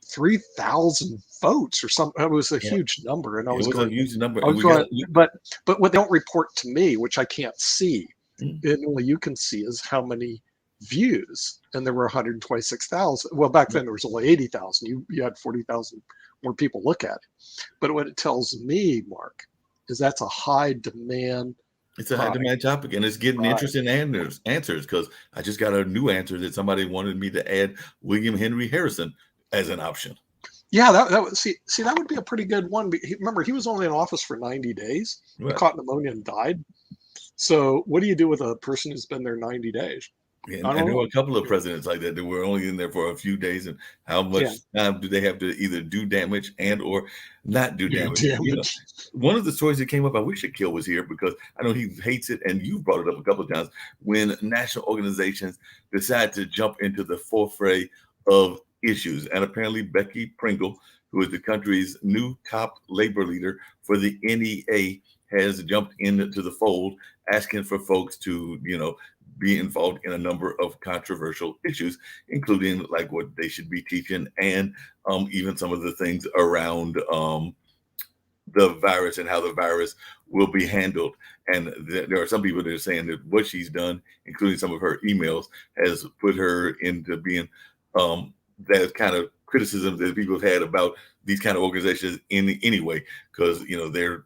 3,000 votes or something. It was a Yeah, huge number, and I it was was a going. huge number, I and was we going, got. but what they don't report to me, which I can't see, Mm. and only you can see, is how many views. And there were 126,000. Well, back then there was only 80,000. You had 40,000 more people look at it. But what it tells me, Mark, is that's a high demand It's a high product. demand topic, and it's getting Right. interesting answers because I just got a new answer that somebody wanted me to add William Henry Harrison as an option. Yeah, that would see that would be a pretty good one. Remember, he was only in office for 90 days. He Right. caught pneumonia and died. So what do you do with a person who's been there 90 days? I And don't there know. were a couple of presidents like that were only in there for a few days, and how Yeah, much time do they have to either do damage and or not do do damage? damage. One of the stories that came up, I wish Akil was here because I know he hates it, and you brought it up a couple of times when national organizations decide to jump into the forefront of issues. And apparently, Becky Pringle, who is the country's new top labor leader for the NEA, has jumped into the fold, asking for folks to, be involved in a number of controversial issues, including like what they should be teaching and even some of the things around the virus and how the virus will be handled. And there are some people that are saying that what she's done, including some of her emails, has put her into being that kind of criticism that people have had about these kind of organizations in anyway, because they're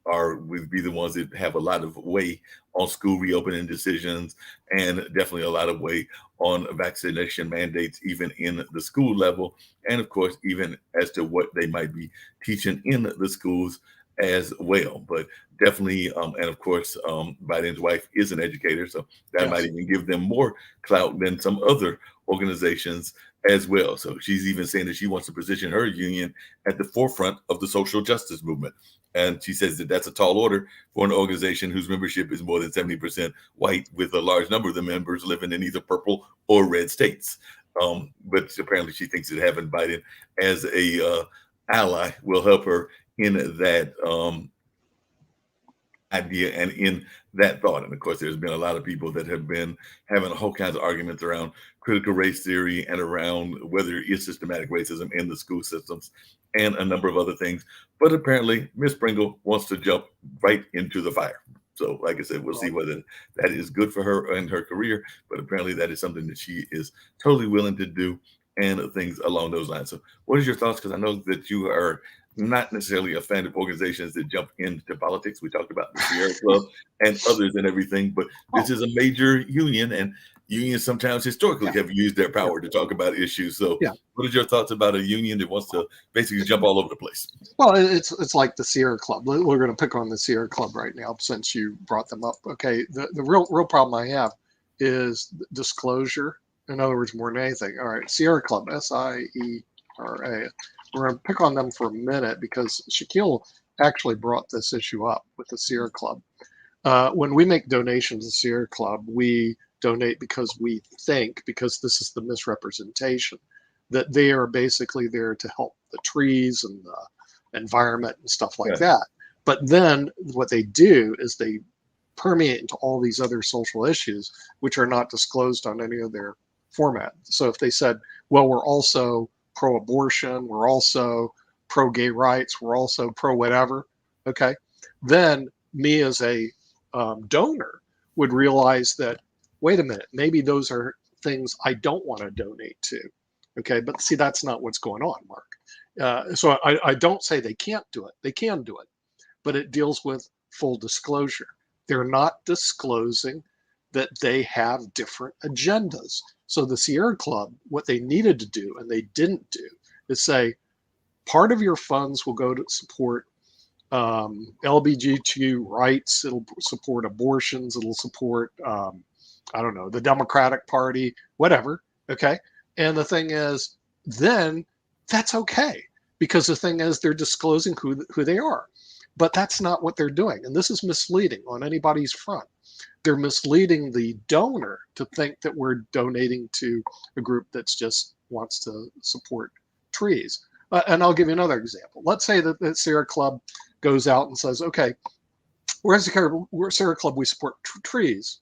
would be the ones that have a lot of weight on school reopening decisions and definitely a lot of weight on vaccination mandates, even in the school level. And of course, even as to what they might be teaching in the schools as well. But definitely, and of course, Biden's wife is an educator, so that might Yes. even give them more clout than some other organizations as well. So she's even saying that she wants to position her union at the forefront of the social justice movement. And she says that that's a tall order for an organization whose membership is more than 70% white, with a large number of the members living in either purple or red states. But apparently she thinks that having Biden as a ally will help her in that idea and in that thought. And of course, there's been a lot of people that have been having a whole kinds of arguments around critical race theory and around whether it is systematic racism in the school systems and a number of other things. But apparently, Miss Pringle wants to jump right into the fire. So, like I said, we'll see whether that is good for her and her career. But apparently, that is something that she is totally willing to do and things along those lines. So, what is your thoughts? Because I know that you are not necessarily a fan of organizations that jump into politics. We talked about the Sierra Club and others and everything, but this is a major union, and unions sometimes historically have used their power to talk about issues. So, Yeah. what are your thoughts about a union that wants to basically jump all over the place? Well, it's like the Sierra Club. We're going to pick on the Sierra Club right now since you brought them up. Okay, the real problem I have is disclosure. In other words, more than anything. All right, Sierra Club, SIERA. We're going to pick on them for a minute because Shaquille actually brought this issue up with the Sierra Club. When we make donations to Sierra Club, we donate because we think, because this is the misrepresentation, that they are basically there to help the trees and the environment and stuff like Right. that. But then what they do is they permeate into all these other social issues, which are not disclosed on any of their format. So if they said, well, we're also pro-abortion, we're also pro-gay rights, we're also pro-whatever, okay, then me as a donor would realize that, wait a minute, maybe those are things I don't want to donate to. Okay, but see, that's not what's going on, Mark. So I don't say they can't do it. They can do it, but it deals with full disclosure. They're not disclosing that they have different agendas. So the Sierra Club, what they needed to do, and they didn't do, is say, part of your funds will go to support LGBTQ rights. It'll support abortions. It'll support, I don't know, the Democratic Party, whatever. Okay. And the thing is, then that's okay, because the thing is, they're disclosing who they are. But that's not what they're doing. And this is misleading on anybody's front. They're misleading the donor to think that we're donating to a group that's just wants to support trees. And I'll give you another example. Let's say that the Sierra Club goes out and says, okay, we're Sierra Club, we support trees,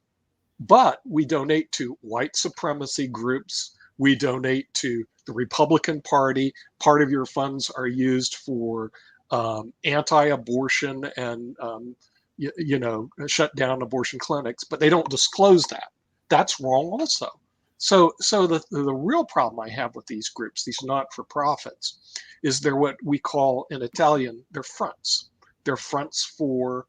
but we donate to white supremacy groups. We donate to the Republican Party. Part of your funds are used for anti-abortion and shut down abortion clinics, but they don't disclose that. That's wrong also. So the real problem I have with these groups, these not-for-profits, is they're what we call in Italian, they're fronts. They're fronts for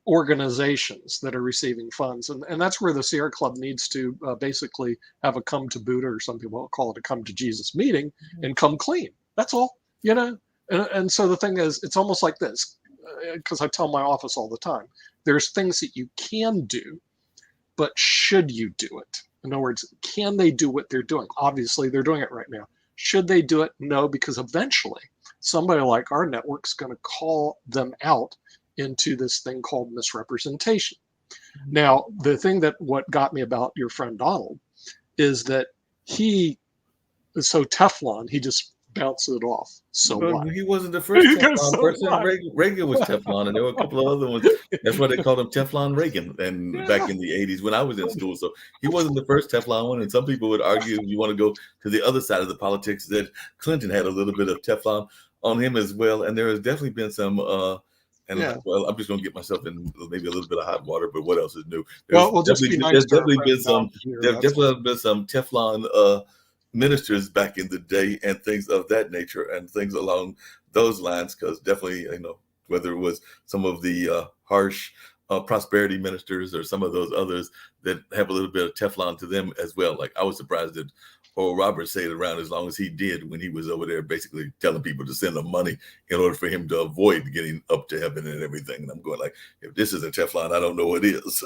organizations that are receiving funds. And that's where the Sierra Club needs to basically have a come to Buddha, or some people call it a come to Jesus meeting, and come clean. That's all, And so the thing is, it's almost like this, because I tell my office all the time, there's things that you can do, but should you do it? In other words, can they do what they're doing? Obviously, they're doing it right now. Should they do it? No, because eventually somebody like our network's going to call them out into this thing called misrepresentation. Now, the thing that what got me about your friend Donald is that he is so Teflon, he just bounces it off. So Well, what? he wasn't the first Teflon So person. what? Reagan was Teflon, and there were a couple of other ones. That's why they called him Teflon Reagan. And Yeah. back in the 80s when I was in school. So he wasn't the first Teflon one. And some people would argue, if you want to go to the other side of the politics, that Clinton had a little bit of Teflon on him as well. And there has definitely been some well, I'm just going to get myself in maybe a little bit of hot water, but what else is new? Well, just be nice There's to our definitely been friend some Donald here. there's That's all. definitely been some Teflon ministers back in the day and things of that nature and things along those lines, because definitely, whether it was some of the harsh prosperity ministers or some of those others that have a little bit of Teflon to them as well. Like, I was surprised that Oral Roberts stayed around as long as he did when he was over there basically telling people to send them money in order for him to avoid getting up to heaven and everything. And I'm going like, if this is a Teflon, I don't know what is.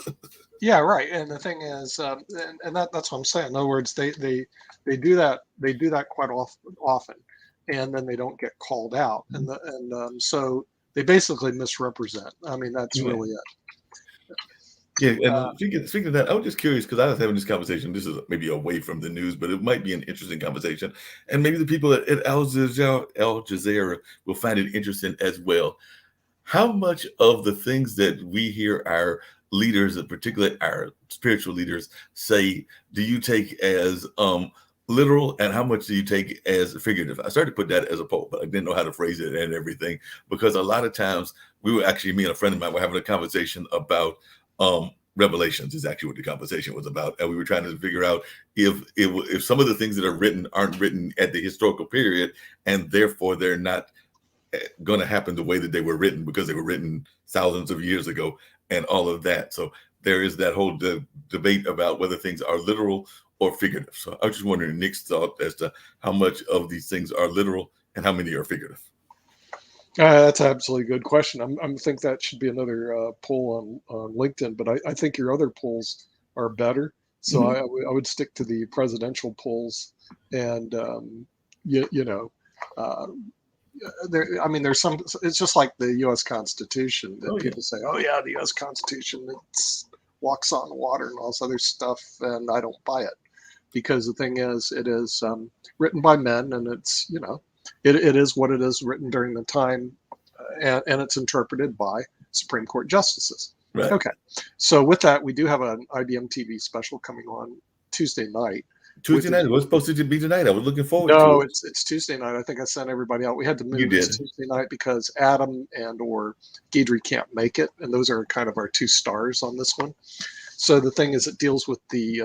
Yeah, right. And the thing is, and that's what I'm saying. In other words, they do that. They do that quite often, and then they don't get called out, and so they basically misrepresent. I mean, that's really it. Yeah, and speaking of that, I was just curious because I was having this conversation. This is maybe away from the news, but it might be an interesting conversation, and maybe the people at Al Jazeera will find it interesting as well. How much of the things that we hear our leaders, and particularly our spiritual leaders, say, do you take as literal, and how much do you take as figurative? I started to put that as a poll, but I didn't know how to phrase it and everything, because a lot of times me and a friend of mine were having a conversation about Revelations is actually what the conversation was about, and we were trying to figure out if some of the things that are written aren't written at the historical period, and therefore they're not going to happen the way that they were written because they were written thousands of years ago and all of that. So there is that whole debate about whether things are literal or figurative. So I was just wondering Nick's thought as to how much of these things are literal and how many are figurative. That's an absolutely good question. I think that should be another poll on LinkedIn, but I think your other polls are better. So I would stick to the presidential polls, and there's some. It's just like the U.S. Constitution that people say, "Oh yeah, the U.S. Constitution, it walks on water and all this other stuff," and I don't buy it. because the thing is, it is written by men, and it's, it is what it is, written during the time, and it's interpreted by Supreme Court justices. Right. Okay, so with that, we do have an IBM TV special coming on Tuesday night. Tuesday night. It was supposed to be tonight. I was looking forward to No, it. it's Tuesday night. I think I sent everybody out. We had to You move it to did. Tuesday night because Adam and or Guidry can't make it, and those are kind of our two stars on this one. So the thing is, it deals with the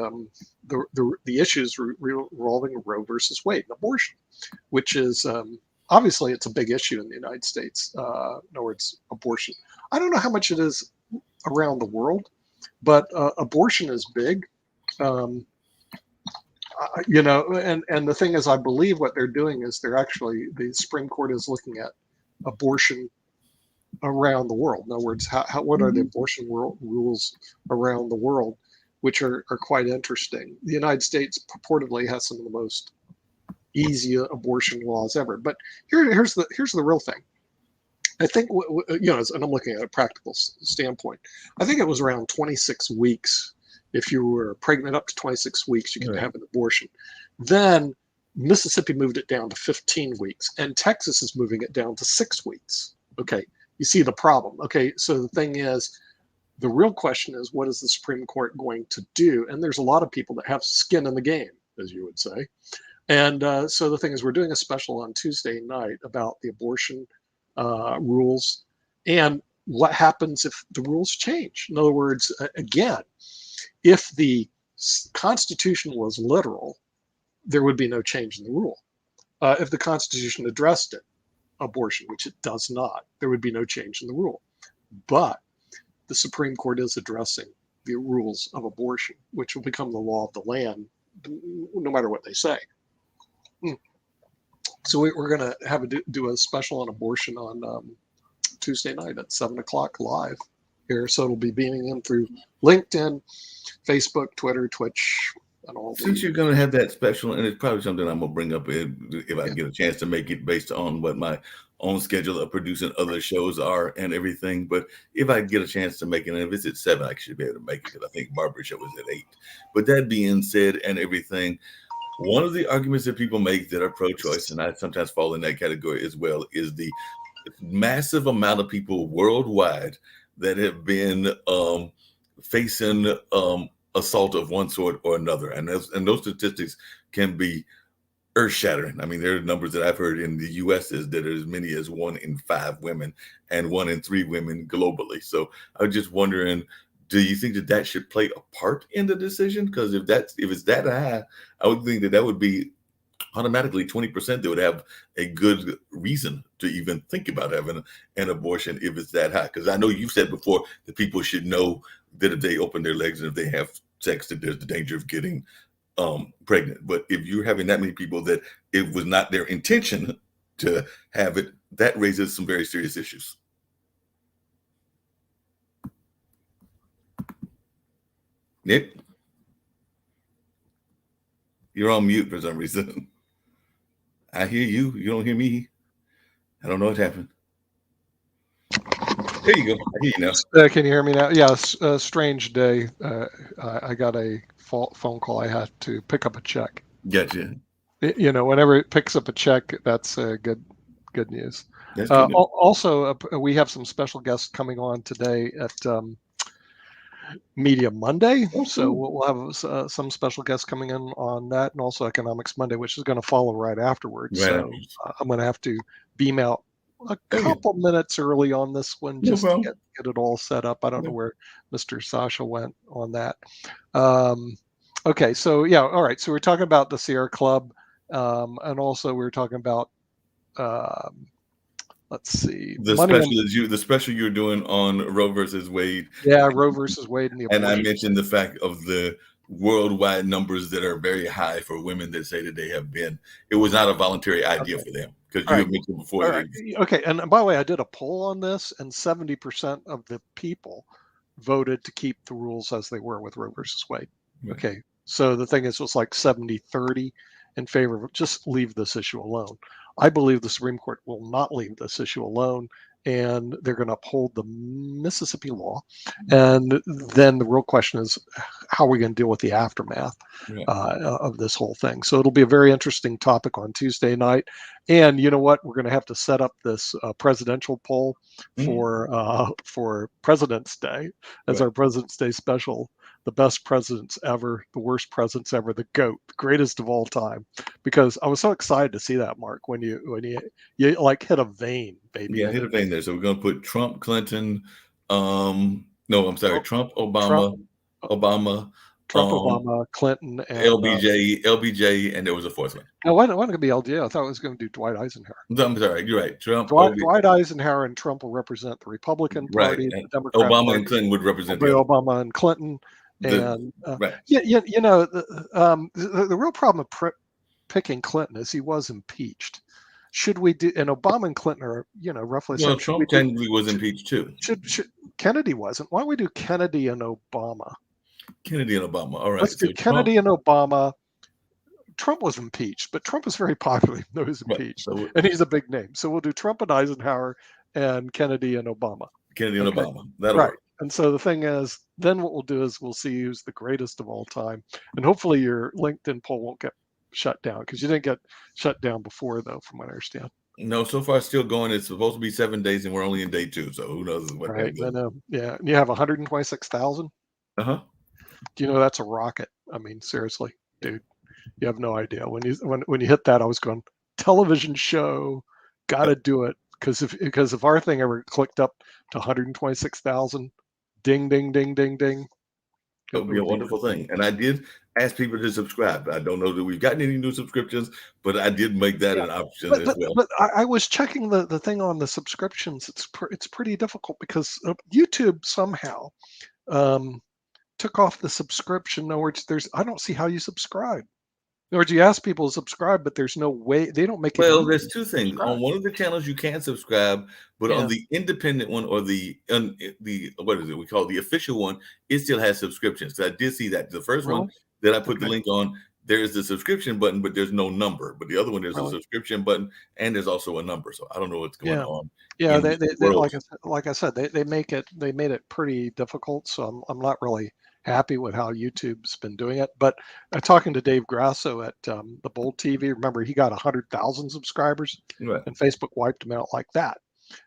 issues revolving Roe versus Wade and abortion, which is obviously it's a big issue in the United States. In other words, abortion. I don't know how much it is around the world, but abortion is big. And the thing is, I believe what they're doing is the Supreme Court is looking at abortion around the world. In other words, what are the abortion rules around the world, which are quite interesting. The United States purportedly has some of the most easy abortion laws ever. But here's the real thing. I think, and I'm looking at a practical standpoint. I think it was around 26 weeks. If you were pregnant up to 26 weeks, you could have an abortion. Then Mississippi moved it down to 15 weeks, and Texas is moving it down to 6 weeks. Okay, you see the problem. Okay, so the thing is, the real question is, what is the Supreme Court going to do? And there's a lot of people that have skin in the game, as you would say. And so the thing is, we're doing a special on Tuesday night about the abortion rules and what happens if the rules change. In other words, again, if the Constitution was literal, there would be no change in the rule. If the Constitution addressed it, abortion, which it does not, there would be no change in the rule. But the Supreme Court is addressing the rules of abortion, which will become the law of the land, no matter what they say. So we're going to do a special on abortion on Tuesday night at 7:00 live here. So it'll be beaming in through LinkedIn, Facebook, Twitter, Twitch, and all. Since you're going to have that special, and it's probably something I'm going to bring up if I get a chance to make it based on what my own schedule of producing other shows are and everything. But if I get a chance to make it, and if it's at 7, I should be able to make it because I think Barbara's show is at 8. But that being said and everything, one of the arguments that people make that are pro-choice, and I sometimes fall in that category as well, is the massive amount of people worldwide that have been facing assault of one sort or another. And those statistics can be earth-shattering. I mean, there are numbers that I've heard in the U.S. is that as many as 1 in 5 women and 1 in 3 women globally. So I was just wondering, do you think that should play a part in the decision? Because if it's that high, I would think that would be automatically 20% that would have a good reason to even think about having an abortion if it's that high. Because I know you've said before that people should know that if they open their legs and if they have sex, that there's the danger of getting pregnant. But if you're having that many people that it was not their intention to have it, that raises some very serious issues. Nick, you're on mute for some reason. I hear you. You don't hear me. I don't know what happened. There you go. I hear you now. Can you hear me now? Yes. Strange day. I got a phone call. I had to pick up a check. Gotcha. Whenever it picks up a check, that's good news. That's good news. Also, we have some special guests coming on today at Media Monday. So we'll have some special guests coming in on that, and also Economics Monday, which is going to follow right afterwards. Right. So I'm going to have to beam out a couple minutes early on this one just to get it all set up. I don't know where Mr. Sasha went on that. Okay, so yeah, all right. So we're talking about the Sierra Club, and also we're talking about let's see. The special you're doing on Roe versus Wade. Yeah, Roe versus Wade and the abortion. And I mentioned the fact of the worldwide numbers that are very high for women that say that they have been. It was not a voluntary idea for them because you had mentioned before. Okay, and by the way, I did a poll on this, and 70% of the people voted to keep the rules as they were with Roe versus Wade. Right. Okay, so the thing is, it was like 70-30 in favor of just leave this issue alone. I believe the Supreme Court will not leave this issue alone, and they're going to uphold the Mississippi law. And then the real question is, how are we going to deal with the aftermath of this whole thing? So it'll be a very interesting topic on Tuesday night. And you know what? We're going to have to set up this presidential poll for President's Day as our President's Day special. The best presidents ever, the worst presidents ever, the GOAT, the greatest of all time. Because I was so excited to see that, Mark, when you like hit a vein, baby. Yeah, hit a vein there. So we're going to put Trump, Clinton. No, I'm sorry, Trump, Obama, Trump, Obama, Clinton, and LBJ, and there was a fourth one. No, why not going to be LJ? I thought it was going to do Dwight Eisenhower. I'm sorry, you're right. Trump, Dwight Eisenhower and Trump will represent the Republican Party, the Democrat Obama Party, and Clinton would represent Obama and Clinton. And you know, the real problem of picking Clinton is he was impeached. Should we do? And Obama and Clinton are, you know, roughly. Well, Trump technically was impeached too. Should Kennedy wasn't? Why don't we do Kennedy and Obama? Kennedy and Obama. All right. Let's do Kennedy and Obama. Trump was impeached, but Trump is very popular, even though he's impeached, and he's a big name. So we'll do Trump and Eisenhower and Kennedy and Obama. Kennedy and Obama. That'll work. And so the thing is, then what we'll do is we'll see who's the greatest of all time. And hopefully your LinkedIn poll won't get shut down, because you didn't get shut down before, though, from what I understand. No, so far it's still going. It's supposed to be 7 days, and we're only in day 2. So who knows what happens. I know. Yeah. And you have 126,000. Uh-huh. Do you know that's a rocket? I mean, seriously, dude, you have no idea. When you hit that, I was going, television show, got to do it. Because if our thing ever clicked up to 126,000, ding, ding, ding, ding, ding. It would be a wonderful thing. And I did ask people to subscribe. I don't know that we've gotten any new subscriptions, but I did make that an option as well. But I was checking the thing on the subscriptions. It's pretty difficult because YouTube somehow took off the subscription. In other words, I don't see how you subscribe. In other words, you ask people to subscribe, but there's no way. They don't make it. Well, there's two things. On one of the channels you can subscribe, but on the independent one, or the what is it? We call it the official one. It still has subscriptions. So I did see that. The first one that I put the link on, there is the subscription button, but there's no number. But the other one, there's a subscription button, and there's also a number. So I don't know what's going on. Yeah, they like I said, they made it pretty difficult. So I'm not really happy with how YouTube's been doing it. But talking to Dave Grasso at the Bold TV, remember he got 100,000 subscribers, and Facebook wiped him out like that.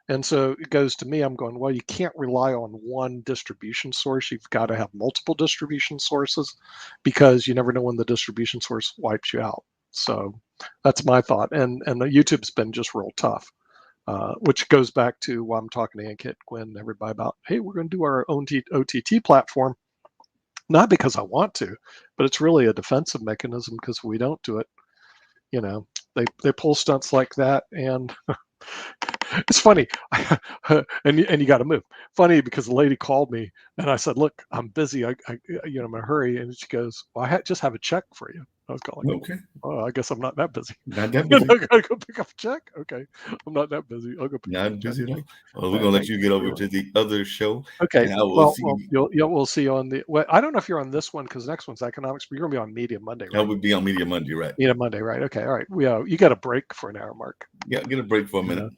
And so it goes to me, I'm going, well, you can't rely on one distribution source. You've got to have multiple distribution sources, because you never know when the distribution source wipes you out. So that's my thought. And the YouTube's been just real tough, which goes back to why I'm talking to Ankit, Gwen, and everybody about, hey, we're going to do our own OTT platform. Not because I want to, but it's really a defensive mechanism, because if we don't do it, you know, they pull stunts like that. And it's funny, and you got to move. Funny, because the lady called me and I said, "Look, I'm busy. I'm in a hurry." And she goes, "Well, just have a check for you." I was going, "Okay. Oh, I guess I'm not that busy. Not that busy. I gotta go pick up a check. Okay, I'm not that busy. I'll go pick up a check. Busy enough. Well, we're gonna let you get over to the other show. Okay. We'll see you on the. Well, I don't know if you're on this one, because the next one's economics, but you're gonna be on Media Monday, right? I would be on Media Monday, right? Media Monday, right? Okay, all right. You got a break for an hour, Mark. Yeah, get a break for a minute.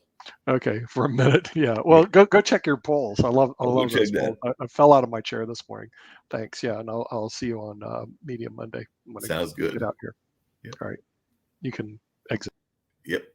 Okay, for a minute. Yeah. Well, go check your polls. I love those polls. I fell out of my chair this morning. Thanks. Yeah, and I'll see you on Media Monday. Sounds good. Get out here. Yep. All right. You can exit. Yep.